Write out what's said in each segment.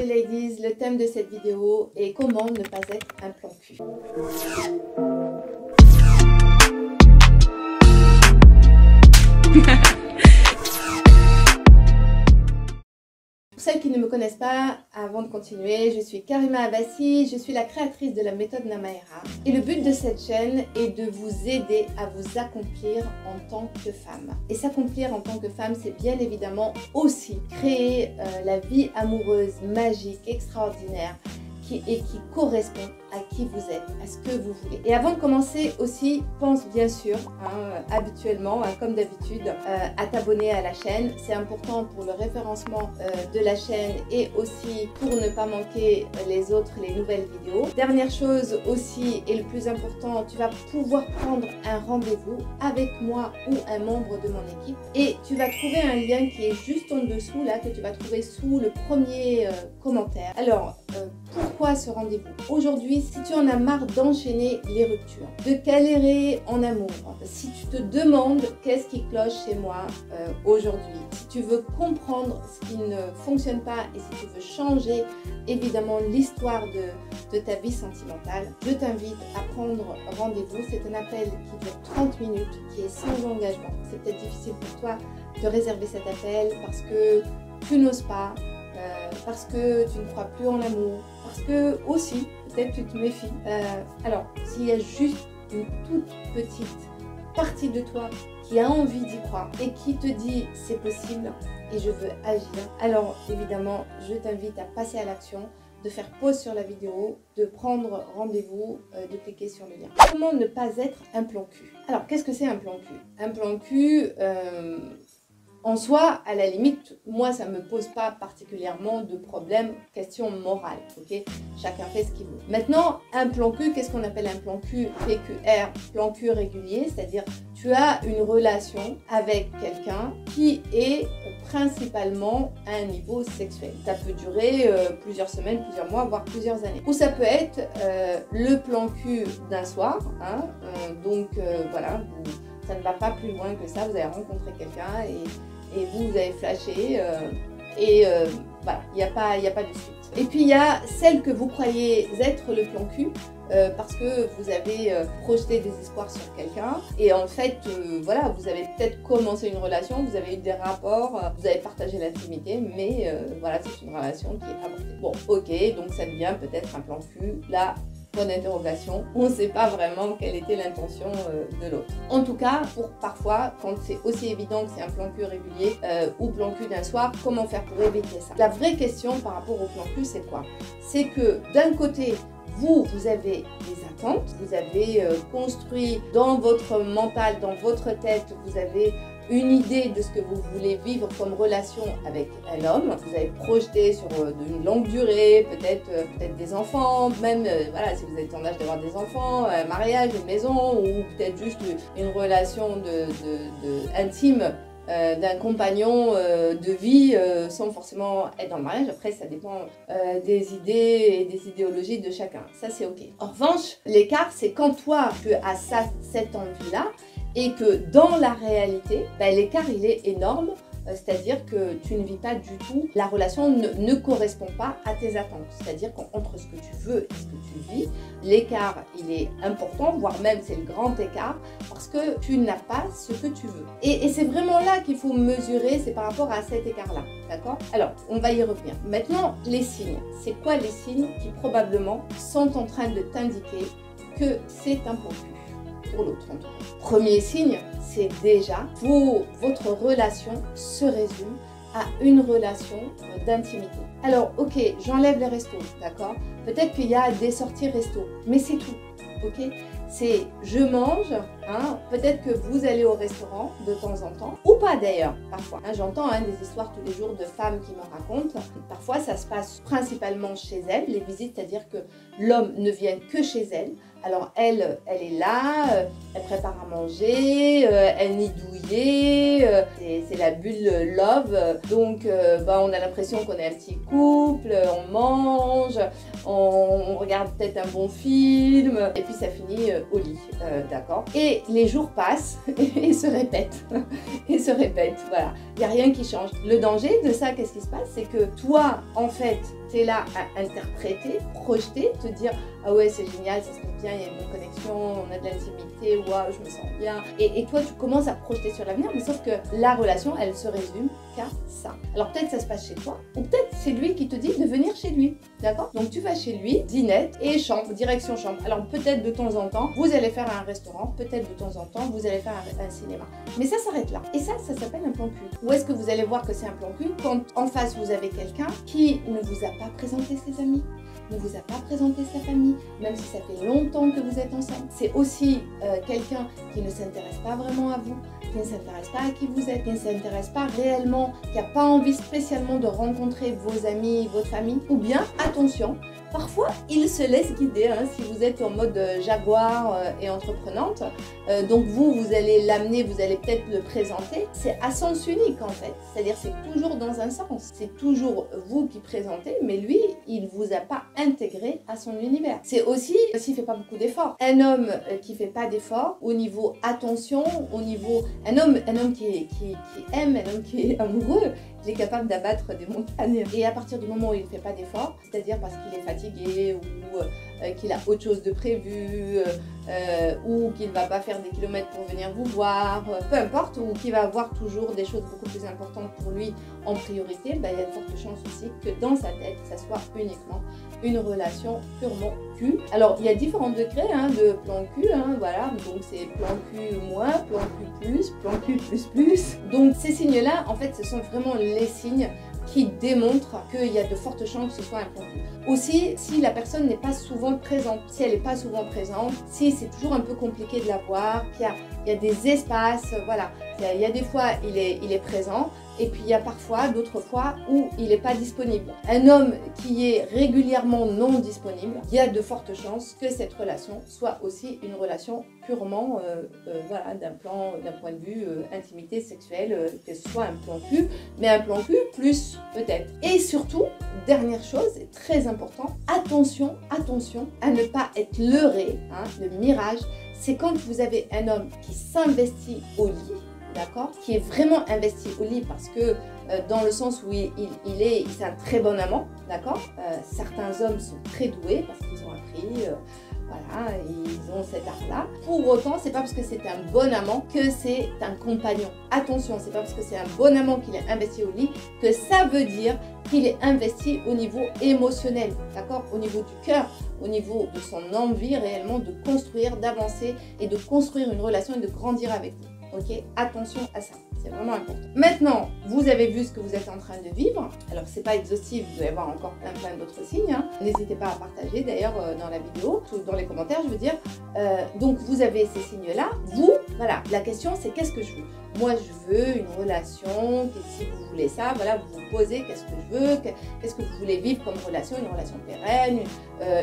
les ladies, le thème de cette vidéo est comment ne pas être un plan cul. Pour celles qui ne me connaissent pas, avant de continuer, je suis Karima Abbassi, je suis la créatrice de la méthode Namaera. Et le but de cette chaîne est de vous aider à vous accomplir en tant que femme. Et s'accomplir en tant que femme, c'est bien évidemment aussi créer la vie amoureuse, magique, extraordinaire, qui correspond à qui vous êtes, à ce que vous voulez. Et avant de commencer aussi, pense bien sûr, habituellement, comme d'habitude, à t'abonner à la chaîne. C'est important pour le référencement de la chaîne et aussi pour ne pas manquer les nouvelles vidéos. Dernière chose aussi, et le plus important, tu vas pouvoir prendre un rendez-vous avec moi ou un membre de mon équipe. Et tu vas trouver un lien qui est juste en dessous, là, que tu vas trouver sous le premier commentaire. Alors, pourquoi ce rendez-vous? Aujourd'hui, si tu en as marre d'enchaîner les ruptures, de galérer en amour, si tu te demandes qu'est-ce qui cloche chez moi aujourd'hui, si tu veux comprendre ce qui ne fonctionne pas et si tu veux changer évidemment l'histoire de ta vie sentimentale, je t'invite à prendre rendez-vous. C'est un appel qui dure 30 minutes, qui est sans engagement. C'est peut-être difficile pour toi de réserver cet appel parce que tu n'oses pas, parce que tu ne crois plus en l'amour, parce que aussi, peut-être tu te méfies. Alors, s'il y a juste une toute petite partie de toi qui a envie d'y croire et qui te dit c'est possible et je veux agir, alors évidemment, je t'invite à passer à l'action, de faire pause sur la vidéo, de prendre rendez-vous, de cliquer sur le lien. Comment ne pas être un plan cul? Alors, qu'est-ce que c'est un plan cul? Un plan cul, en soi, à la limite, moi, ça ne me pose pas particulièrement de problème, question morale, ok? Chacun fait ce qu'il veut. Maintenant, un plan cul, qu'est-ce qu'on appelle un plan cul? PQR, plan cul régulier, c'est-à-dire tu as une relation avec quelqu'un qui est principalement à un niveau sexuel. Ça peut durer plusieurs semaines, plusieurs mois, voire plusieurs années. Ou ça peut être le plan cul d'un soir, voilà, ça ne va pas plus loin que ça, vous avez rencontré quelqu'un et vous avez flashé voilà, il n'y a pas de suite. Et puis il y a celle que vous croyez être le plan cul parce que vous avez projeté des espoirs sur quelqu'un et en fait voilà, vous avez peut-être commencé une relation, vous avez eu des rapports, vous avez partagé l'intimité, mais voilà, c'est une relation qui est avortée. Bon, ok, donc ça devient peut-être un plan cul. Là, point d'interrogation, on ne sait pas vraiment quelle était l'intention de l'autre. En tout cas, pour parfois, quand c'est aussi évident que c'est un plan cul régulier ou plan cul d'un soir, comment faire pour éviter ça? La vraie question par rapport au plan cul, c'est quoi? C'est que d'un côté, vous avez des attentes, vous avez construit dans votre mental, dans votre tête, vous avez une idée de ce que vous voulez vivre comme relation avec un homme. Vous avez projeté sur une longue durée, peut-être des enfants, même voilà, si vous êtes en âge d'avoir des enfants, un mariage, une maison, ou peut-être juste une relation intime d'un compagnon de vie sans forcément être dans le mariage. Après, ça dépend des idées et des idéologies de chacun. Ça, c'est ok. En revanche, l'écart, c'est quand toi, tu as cette envie-là, et que dans la réalité, l'écart il est énorme, c'est-à-dire que tu ne vis pas du tout, la relation ne correspond pas à tes attentes, c'est-à-dire qu'entre ce que tu veux et ce que tu vis, l'écart il est important, voire même c'est le grand écart, parce que tu n'as pas ce que tu veux. Et c'est vraiment là qu'il faut mesurer, c'est par rapport à cet écart-là, d'accord? Alors, on va y revenir. Maintenant, les signes. C'est quoi les signes qui probablement sont en train de t'indiquer que c'est un plan cul? Pour l'autre en tout cas. Premier signe, c'est déjà votre relation se résume à une relation d'intimité. Alors ok, j'enlève les restos, d'accord? Peut-être qu'il y a des sorties resto, mais c'est tout, ok? C'est je mange, peut-être que vous allez au restaurant de temps en temps, ou pas d'ailleurs, parfois. J'entends des histoires tous les jours de femmes qui me racontent. Parfois ça se passe principalement chez elles, les visites, c'est-à-dire que l'homme ne vient que chez elle. Alors elle est là, elle prépare à manger, elle nid douillet, c'est la bulle love. Donc on a l'impression qu'on est un petit couple, on mange, on regarde peut-être un bon film, et puis ça finit au lit, d'accord? Et Et les jours passent et se répètent. Et se répètent, voilà. Il n'y a rien qui change. Le danger de ça, qu'est-ce qui se passe? C'est que toi, en fait, tu es là à interpréter, projeter, te dire « Ah ouais, c'est génial, ça se passe bien, il y a une bonne connexion, on a de l'intimité, waouh, je me sens bien. » Et toi, tu commences à projeter sur l'avenir, mais sauf que la relation, elle se résume qu'à ça. Alors peut-être ça se passe chez toi, ou peut-être c'est lui qui te dit de venir chez lui, d'accord? Donc tu vas chez lui, dînette et chambre, direction chambre. Alors peut-être de temps en temps, vous allez faire un restaurant, peut-être de temps en temps, vous allez faire un cinéma. Mais ça s'arrête là. Et ça s'appelle un plan cul. Où est-ce que vous allez voir que c'est un plan cul? Quand en face, vous avez quelqu'un qui ne vous a pas présenté ses amis, ne vous a pas présenté sa famille, même si ça fait longtemps que vous êtes ensemble. C'est aussi quelqu'un qui ne s'intéresse pas vraiment à vous, qui ne s'intéresse pas à qui vous êtes, qui ne s'intéresse pas réellement, qui n'a pas envie spécialement de rencontrer vos amis, votre famille. Ou bien, attention, parfois, il se laisse guider, hein, si vous êtes en mode jaguar et entreprenante. Donc vous allez l'amener, vous allez peut-être le présenter. C'est à sens unique en fait, c'est-à-dire c'est toujours dans un sens. C'est toujours vous qui présentez, mais lui, il ne vous a pas intégré à son univers. C'est aussi, s'il ne fait pas beaucoup d'efforts. Un homme qui ne fait pas d'efforts au niveau attention, au niveau... Un homme qui aime, un homme qui est amoureux, il est capable d'abattre des montagnes. Et à partir du moment où il ne fait pas d'efforts, c'est-à-dire parce qu'il est fatigué ou qu'il a autre chose de prévu ou qu'il ne va pas faire des kilomètres pour venir vous voir, peu importe, ou qu'il va avoir toujours des choses beaucoup plus importantes pour lui en priorité, ben, il y a de fortes chances aussi que dans sa tête, ça soit uniquement une relation purement cul. Alors, il y a différents degrés hein, de plan cul, hein, voilà, donc c'est plan cul moins, plan cul plus, plan cul plus plus. Donc ces signes-là, en fait, ce sont vraiment les signes qui démontrent qu'il y a de fortes chances que ce soit un plan cul. Aussi, si la personne n'est pas souvent présente, si elle n'est pas souvent présente, si c'est toujours un peu compliqué de la voir, qu'il y a des espaces, voilà, il y a des fois il est présent, et puis il y a parfois d'autres fois où il n'est pas disponible. Un homme qui est régulièrement non disponible, il y a de fortes chances que cette relation soit aussi une relation purement voilà, d'un point de vue intimité sexuelle, que ce soit un plan cul, mais un plan cul plus peut-être. Et surtout, dernière chose, très important, attention à ne pas être leurré, hein, le mirage, c'est quand vous avez un homme qui s'investit au lit, d'accord, qui est vraiment investi au lit parce que dans le sens où c'est un très bon amant, d'accord, certains hommes sont très doués parce qu'ils ont appris, voilà, ils ont cet art-là. Pour autant, c'est pas parce que c'est un bon amant que c'est un compagnon. Attention, c'est pas parce que c'est un bon amant qu'il est investi au lit que ça veut dire qu'il est investi au niveau émotionnel, d'accord, au niveau du cœur, au niveau de son envie réellement de construire, d'avancer et de construire une relation et de grandir avec vous. Ok, attention à ça, c'est vraiment important. Maintenant, vous avez vu ce que vous êtes en train de vivre. Alors, c'est pas exhaustif, vous allez voir encore plein d'autres signes. Hein. N'hésitez pas à partager d'ailleurs dans la vidéo, dans les commentaires, je veux dire. Donc, vous avez ces signes-là. Vous, voilà, la question c'est qu'est-ce que je veux? Moi, je veux une relation, si vous voulez ça, voilà, vous vous posez, qu'est-ce que je veux, qu'est-ce que vous voulez vivre comme relation, une relation pérenne,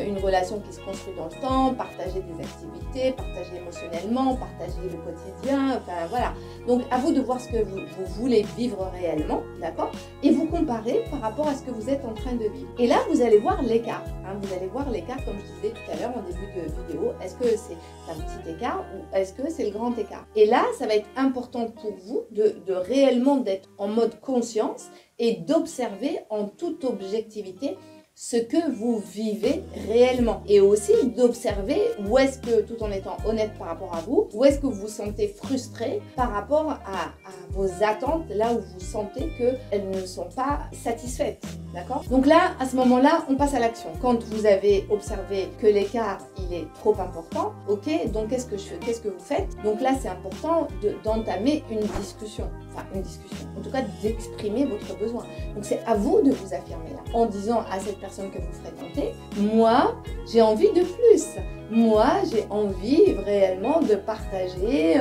une relation qui se construit dans le temps, partager des activités, partager émotionnellement, partager le quotidien, enfin voilà. Donc, à vous de voir ce que vous voulez vivre réellement, d'accord? Et vous comparer par rapport à ce que vous êtes en train de vivre. Et là, vous allez voir l'écart, hein, vous allez voir l'écart, comme je disais tout à l'heure en début de vidéo, est-ce que c'est un petit écart ou est-ce que c'est le grand écart? Et là, ça va être important pour vous de réellement d'être en mode conscience et d'observer en toute objectivité ce que vous vivez réellement et aussi d'observer où est-ce que, tout en étant honnête par rapport à vous, où est-ce que vous vous sentez frustré par rapport à vos attentes, là où vous sentez qu'elles ne sont pas satisfaites, d'accord? Donc là, à ce moment-là, on passe à l'action. Quand vous avez observé que l'écart, il est trop important, ok, donc qu'est-ce que je fais? Qu'est-ce que vous faites? Donc là, c'est important d'entamer une discussion, enfin une discussion, en tout cas d'exprimer votre besoin. Donc c'est à vous de vous affirmer là, en disant à cette personne que vous fréquentez, moi, j'ai envie de plus. Moi, j'ai envie réellement de partager,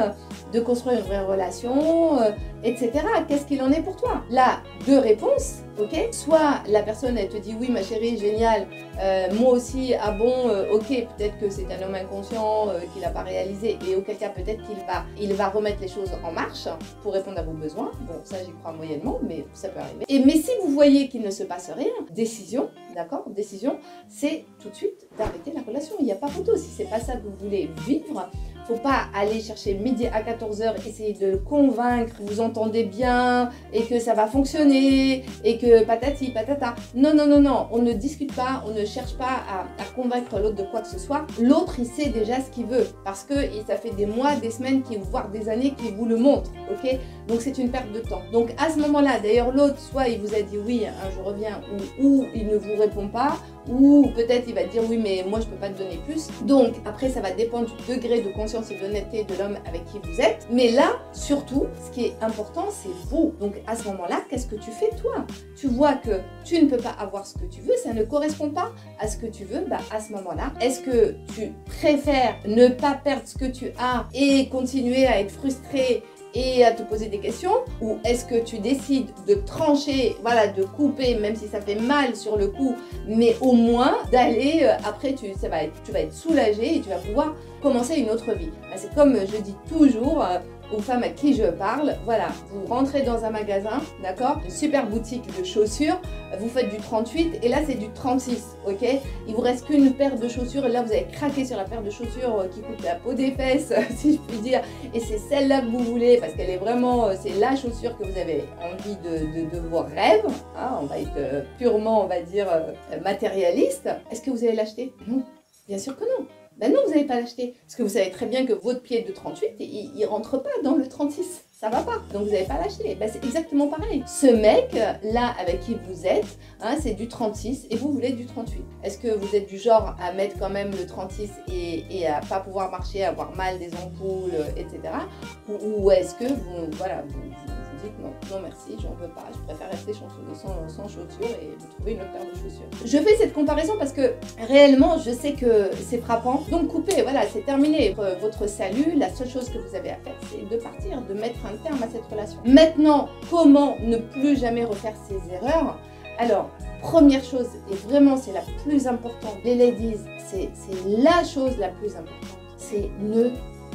de construire une vraie relation, etc. Qu'est-ce qu'il en est pour toi? Là, deux réponses, ok? Soit la personne, elle te dit oui, ma chérie, génial, moi aussi, ah bon, ok, peut-être que c'est un homme inconscient qui l'a pas réalisé, et auquel cas peut-être qu'il va remettre les choses en marche pour répondre à vos besoins. Bon, ça j'y crois moyennement, mais ça peut arriver. Mais si vous voyez qu'il ne se passe rien, décision, d'accord? Décision, c'est tout de suite d'arrêter la relation. Il n'y a pas photo. Si c'est pas ça que vous voulez vivre, faut pas aller chercher midi à 14h, essayer de le convaincre, vous entendez bien et que ça va fonctionner et que patati patata. Non, non, non, non, on ne discute pas, on ne cherche pas à convaincre l'autre de quoi que ce soit. L'autre, il sait déjà ce qu'il veut parce que ça fait des mois, des semaines, voire des années qu'il vous le montre, ok? Donc c'est une perte de temps. Donc à ce moment-là, d'ailleurs l'autre, soit il vous a dit oui, hein, je reviens, ou il ne vous répond pas, ou peut-être il va dire oui mais moi je peux pas te donner plus. Donc après ça va dépendre du degré de conscience et d'honnêteté de l'homme avec qui vous êtes. Mais là surtout ce qui est important c'est vous. Donc à ce moment-là qu'est-ce que tu fais toi? Tu vois que tu ne peux pas avoir ce que tu veux, ça ne correspond pas à ce que tu veux, bah à ce moment-là est-ce que tu préfères ne pas perdre ce que tu as et continuer à être frustré et à te poser des questions, ou est-ce que tu décides de trancher, voilà, de couper, même si ça fait mal sur le coup, mais au moins d'aller, après tu vas être soulagé et tu vas pouvoir commencer une autre vie. C'est comme je dis toujours aux femmes à qui je parle, voilà, vous rentrez dans un magasin, d'accord, une super boutique de chaussures, vous faites du 38 et là c'est du 36, ok? Il vous reste qu'une paire de chaussures et là vous avez craqué sur la paire de chaussures qui coûte la peau des fesses, si je puis dire, et c'est celle-là que vous voulez parce qu'elle est vraiment, c'est la chaussure que vous avez envie de vos rêves, hein, on va être purement, on va dire, matérialiste. Est-ce que vous allez l'acheter? Non, bien sûr que non. Ben non, vous n'allez pas l'acheter. Parce que vous savez très bien que votre pied de 38, il ne rentre pas dans le 36. Ça va pas. Donc vous n'allez pas l'acheter. Ben c'est exactement pareil. Ce mec, là, avec qui vous êtes, hein, c'est du 36 et vous voulez du 38. Est-ce que vous êtes du genre à mettre quand même le 36 et à pas pouvoir marcher, à avoir mal des ampoules, etc. Ou est-ce que vous, voilà, vous dites non, non merci, j'en veux pas, je préfère rester sans chaussures et vous trouver une autre paire de chaussures. Je fais cette comparaison parce que réellement je sais que c'est frappant, donc coupez, voilà, c'est terminé. Votre salut, la seule chose que vous avez à faire c'est de partir, de mettre un terme à cette relation. Maintenant, comment ne plus jamais refaire ces erreurs? Alors, première chose, et vraiment c'est la plus importante, les ladies, c'est la chose la plus importante, c'est ne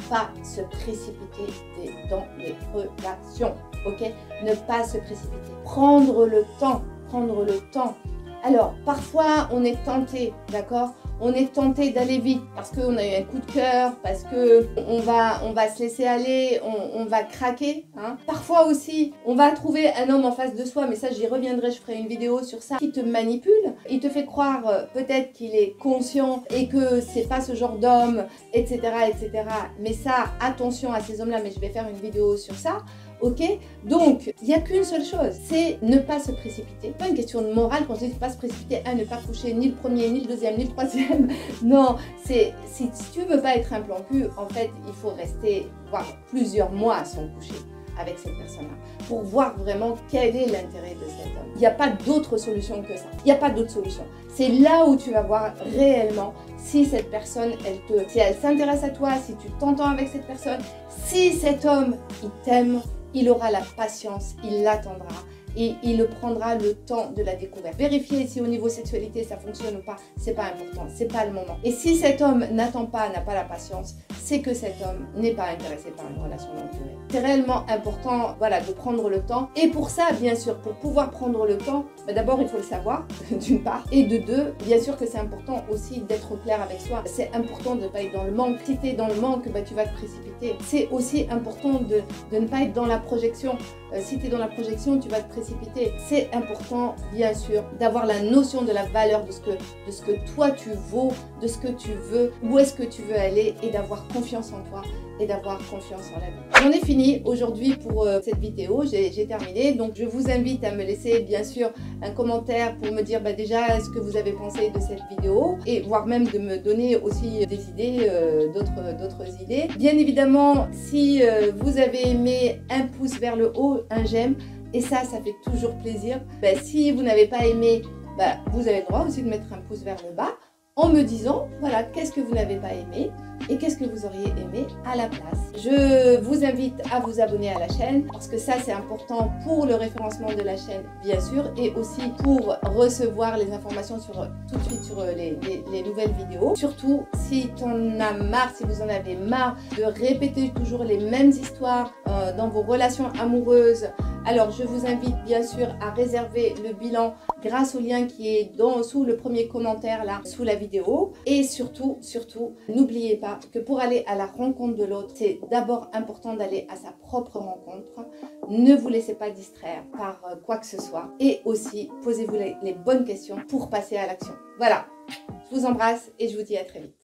pas se précipiter dans les relations, ok? Ne pas se précipiter. Prendre le temps, prendre le temps. Alors, parfois, on est tenté, d'accord? On est tenté d'aller vite parce qu'on a eu un coup de cœur, parce qu'on va se laisser aller, on va craquer. Hein. Parfois aussi, on va trouver un homme en face de soi, mais ça j'y reviendrai, je ferai une vidéo sur ça, qui te manipule. Il te fait croire peut-être qu'il est conscient et que c'est pas ce genre d'homme, etc., etc. Mais ça, attention à ces hommes-là, mais je vais faire une vidéo sur ça. Ok, donc il n'y a qu'une seule chose, c'est ne pas se précipiter. Pas une question de morale quand je dis ne pas se précipiter, ne pas coucher ni le premier, ni le deuxième, ni le troisième. Non, c'est si tu veux pas être un plan cul, en fait, il faut rester voire plusieurs mois sans coucher avec cette personne-là pour voir vraiment quel est l'intérêt de cet homme. Il n'y a pas d'autre solution que ça. Il n'y a pas d'autre solution. C'est là où tu vas voir réellement si cette personne, si elle s'intéresse à toi, si tu t'entends avec cette personne, si cet homme, il t'aime. Il aura la patience, il l'attendra et il prendra le temps de la découverte. Vérifier si au niveau sexualité ça fonctionne ou pas, c'est pas important, c'est pas le moment. Et si cet homme n'attend pas, n'a pas la patience, c'est que cet homme n'est pas intéressé par une relation longue durée. C'est réellement important, voilà, de prendre le temps. Et pour ça, bien sûr, pour pouvoir prendre le temps, bah d'abord il faut le savoir, d'une part, et de deux, bien sûr que c'est important aussi d'être clair avec soi. C'est important de ne pas être dans le manque. Si tu es dans le manque, bah tu vas te précipiter. C'est aussi important de ne pas être dans la projection. Si tu es dans la projection, tu vas te précipiter. C'est important, bien sûr, d'avoir la notion de la valeur de ce que toi tu vaux, de ce que tu veux, où est-ce que tu veux aller et d'avoir confiance en toi et d'avoir confiance en la vie. J'en ai fini aujourd'hui pour cette vidéo, j'ai terminé. Donc je vous invite à me laisser bien sûr un commentaire pour me dire déjà ce que vous avez pensé de cette vidéo et voire même de me donner aussi des idées, d'autres idées. Bien évidemment, si vous avez aimé, un pouce vers le haut, un j'aime, et ça fait toujours plaisir. Si vous n'avez pas aimé, vous avez le droit aussi de mettre un pouce vers le bas en me disant, voilà, qu'est-ce que vous n'avez pas aimé et qu'est-ce que vous auriez aimé à la place. Je vous invite à vous abonner à la chaîne parce que ça c'est important pour le référencement de la chaîne bien sûr et aussi pour recevoir les informations tout de suite sur les nouvelles vidéos. Surtout si tu en as marre, si vous en avez marre de répéter toujours les mêmes histoires dans vos relations amoureuses Alors je vous invite bien sûr à réserver le bilan grâce au lien qui est sous le premier commentaire là, sous la vidéo. Et surtout, n'oubliez pas que pour aller à la rencontre de l'autre, c'est d'abord important d'aller à sa propre rencontre. Ne vous laissez pas distraire par quoi que ce soit. Et aussi, posez-vous les bonnes questions pour passer à l'action. Voilà, je vous embrasse et je vous dis à très vite.